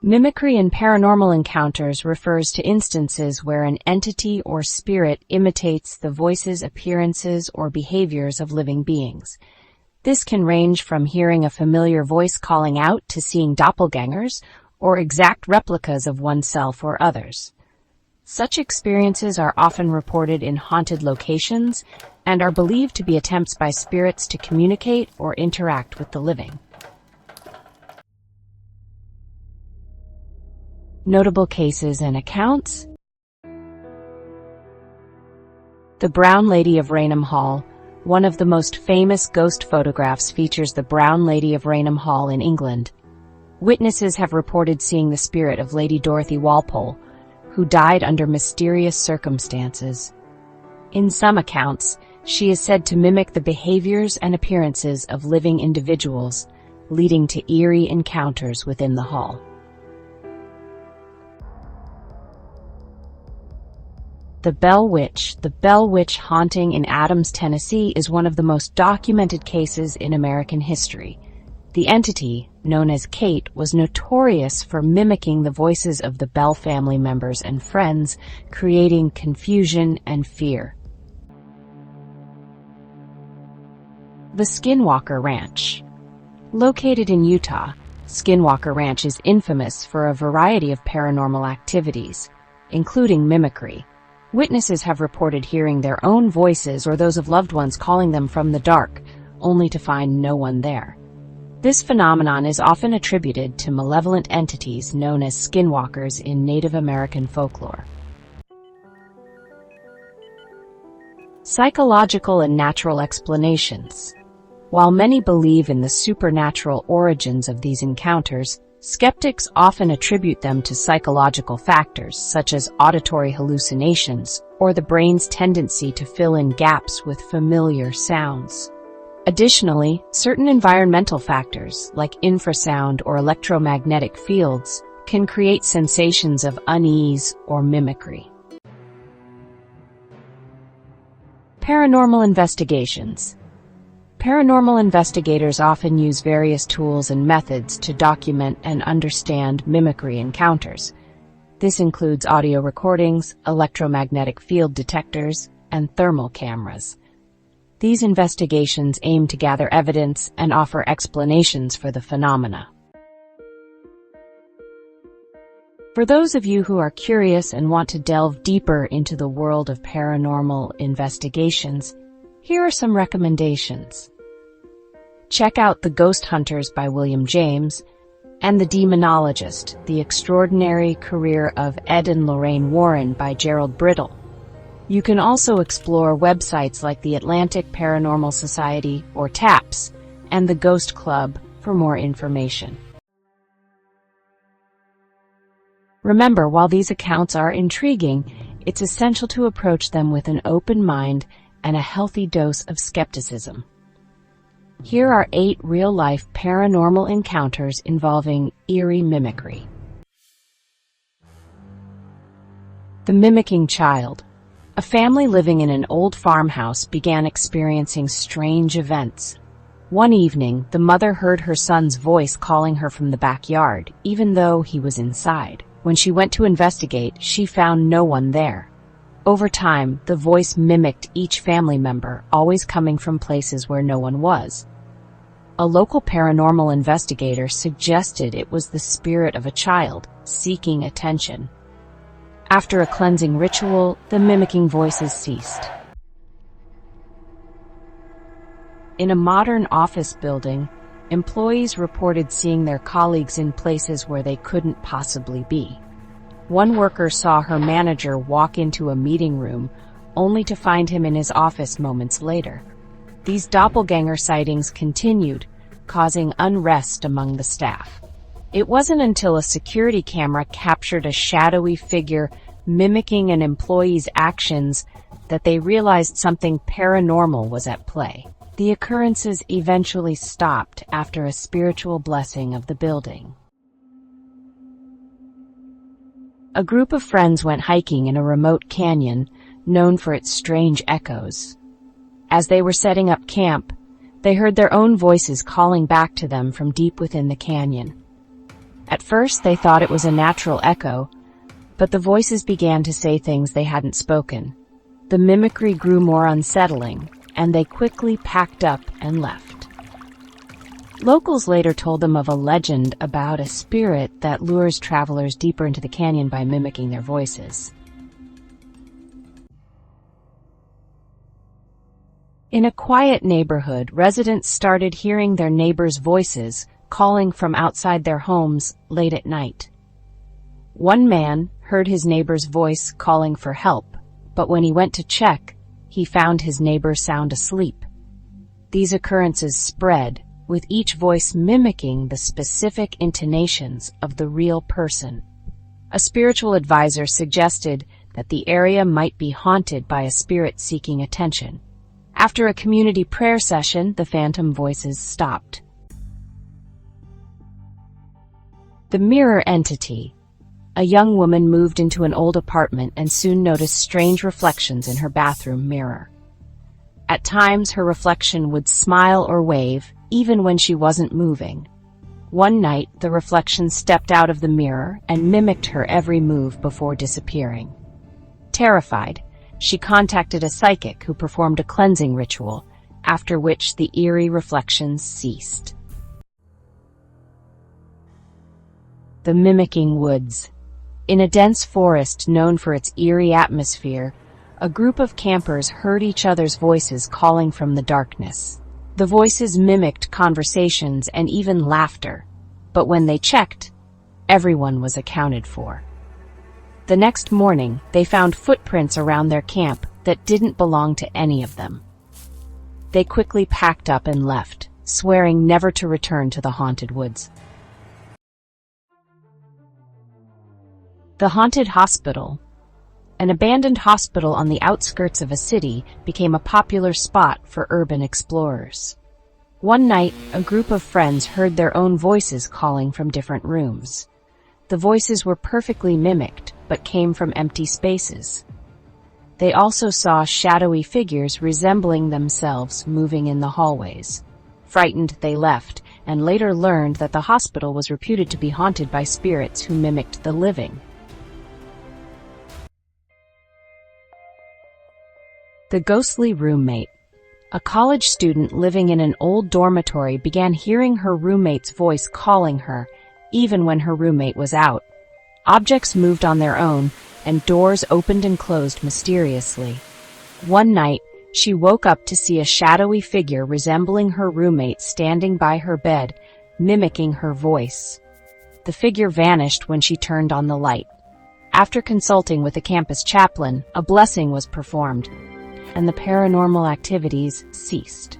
Mimicry in paranormal encounters refers to instances where an entity or spirit imitates the voices, appearances, or behaviors of living beings. This can range from hearing a familiar voice calling out to seeing doppelgangers or exact replicas of oneself or others. Such experiences are often reported in haunted locations and are believed to be attempts by spirits to communicate or interact with the living. Notable cases and accounts. The Brown Lady of Rainham Hall. One of the most famous ghost photographs features the Brown Lady of Rainham Hall in England. Witnesses have reported seeing the spirit of Lady Dorothy Walpole, who died under mysterious circumstances. In some accounts, she is said to mimic the behaviors and appearances of living individuals, leading to eerie encounters within the hall. The Bell Witch. The Bell Witch haunting in Adams, Tennessee is one of the most documented cases in American history. The entity, known as Kate, was notorious for mimicking the voices of the Bell family members and friends, creating confusion and fear. The Skinwalker Ranch. Located in Utah, Skinwalker Ranch is infamous for a variety of paranormal activities, including mimicry. Witnesses have reported hearing their own voices or those of loved ones calling them from the dark, only to find no one there. This phenomenon is often attributed to malevolent entities known as skinwalkers in Native American folklore. Psychological and natural explanations. While many believe in the supernatural origins of these encounters, skeptics often attribute them to psychological factors such as auditory hallucinations or the brain's tendency to fill in gaps with familiar sounds. Additionally, certain environmental factors like infrasound or electromagnetic fields can create sensations of unease or mimicry. Paranormal investigations. Paranormal investigators often use various tools and methods to document and understand mimicry encounters. This includes audio recordings, electromagnetic field detectors, and thermal cameras. These investigations aim to gather evidence and offer explanations for the phenomena. For those of you who are curious and want to delve deeper into the world of paranormal investigations, here are some recommendations. Check out The Ghost Hunters by William James and The Demonologist, The Extraordinary Career of Ed and Lorraine Warren by Gerald Brittle. You can also explore websites like the Atlantic Paranormal Society, or TAPS, and the Ghost Club for more information. Remember, while these accounts are intriguing, it's essential to approach them with an open mind and a healthy dose of skepticism. Here are 8 real-life paranormal encounters involving eerie mimicry. The Mimicking Child. A family living in an old farmhouse began experiencing strange events. One evening, the mother heard her son's voice calling her from the backyard, even though he was inside. When she went to investigate, she found no one there. Over time, the voice mimicked each family member, always coming from places where no one was. A local paranormal investigator suggested it was the spirit of a child seeking attention. After a cleansing ritual, the mimicking voices ceased. In a modern office building, employees reported seeing their colleagues in places where they couldn't possibly be. One worker saw her manager walk into a meeting room, only to find him in his office moments later. These doppelganger sightings continued, causing unrest among the staff. It wasn't until a security camera captured a shadowy figure mimicking an employee's actions that they realized something paranormal was at play. The occurrences eventually stopped after a spiritual blessing of the building. A group of friends went hiking in a remote canyon known for its strange echoes. As they were setting up camp, they heard their own voices calling back to them from deep within the canyon. At first, they thought it was a natural echo, but the voices began to say things they hadn't spoken. The mimicry grew more unsettling, and they quickly packed up and left. Locals later told them of a legend about a spirit that lures travelers deeper into the canyon by mimicking their voices. In a quiet neighborhood, residents started hearing their neighbors' voices calling from outside their homes late at night. One man heard his neighbor's voice calling for help, but when he went to check, he found his neighbor sound asleep. These occurrences spread, with each voice mimicking the specific intonations of the real person. A spiritual advisor suggested that the area might be haunted by a spirit seeking attention. After a community prayer session, the phantom voices stopped. The mirror entity. A young woman moved into an old apartment and soon noticed strange reflections in her bathroom mirror. At times, her reflection would smile or wave, even when she wasn't moving. One night, the reflection stepped out of the mirror and mimicked her every move before disappearing. Terrified, she contacted a psychic who performed a cleansing ritual, after which the eerie reflections ceased. The mimicking woods. In a dense forest known for its eerie atmosphere, a group of campers heard each other's voices calling from the darkness. The voices mimicked conversations and even laughter, but when they checked, everyone was accounted for. The next morning, they found footprints around their camp that didn't belong to any of them. They quickly packed up and left, swearing never to return to the haunted woods. The haunted hospital. An abandoned hospital on the outskirts of a city became a popular spot for urban explorers. One night, a group of friends heard their own voices calling from different rooms. The voices were perfectly mimicked, but came from empty spaces. They also saw shadowy figures resembling themselves moving in the hallways. Frightened, they left, and later learned that the hospital was reputed to be haunted by spirits who mimicked the living. The ghostly roommate. A college student living in an old dormitory began hearing her roommate's voice calling her, even when her roommate was out. Objects moved on their own, and doors opened and closed mysteriously. One night, she woke up to see a shadowy figure resembling her roommate standing by her bed, mimicking her voice. The figure vanished when she turned on the light. After consulting with the campus chaplain, a blessing was performed, and the paranormal activities ceased.